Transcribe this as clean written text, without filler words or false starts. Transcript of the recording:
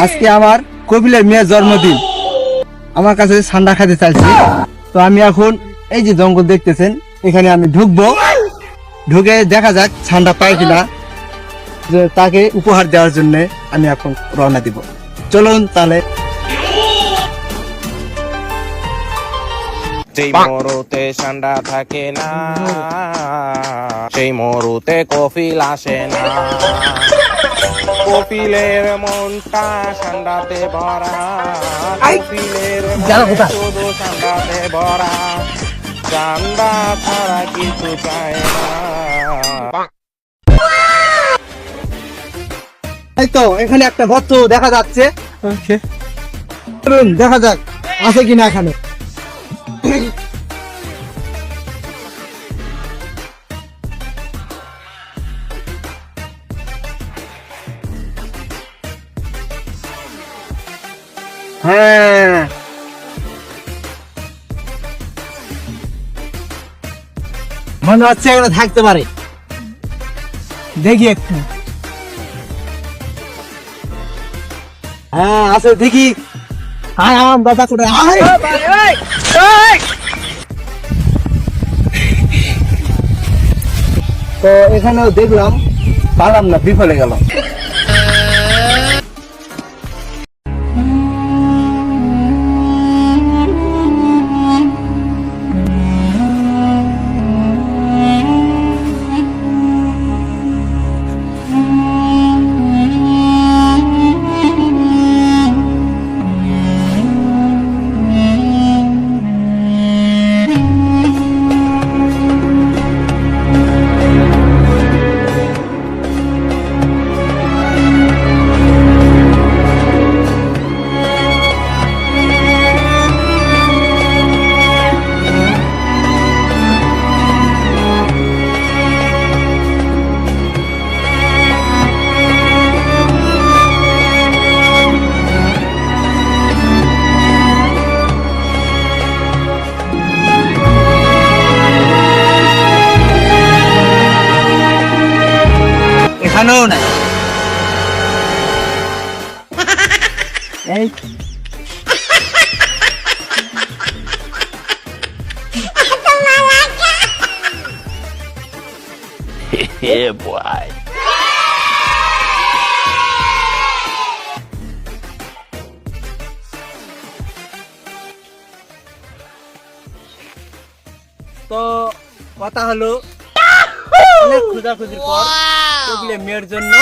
আজকে আমার কপিলের মেয়ের জন্মদিন, আমার কাছে ঠান্ডা খাইতে চাইছি। তো আমি এখন এই যে জঙ্গল দেখতেছেন, এখানে আমি ঢুকবো, ঢুকে দেখা যাক ঠান্ডা পাই কিনা। যে তাকে উপহার দেওয়ার জন্য আমি এখন রওনা দিব। চলুন তাহলে। যেই মরুতে ঠান্ডা থাকে না, সেই মরুতে কপিল আসে না। কপিলের মনটা ঠান্ডাতে ভরা, কপিলের মন শুধু ঠান্ডাতে ভরা, ঠান্ডা ছাড়া কিছু চায় না। এই তো এখানে একটা গর্ত দেখা যাচ্ছে, চলুন দেখা যাক আছে কিনা এখানে। হ্যাঁ, মনে হচ্ছে এখানে থাকতে পারে, দেখি একটু। হ্যাঁ আছে, দেখি। হ্যাঁ দাদা কোথায়? তো এখানেও দেখলাম, পারলাম না, বিফলে গেল। এখানেও নাই। এই Yeah, boy. তো কথা হলো, অনেক খোঁজাখুঁজির পর কপিলের মেয়ের জন্য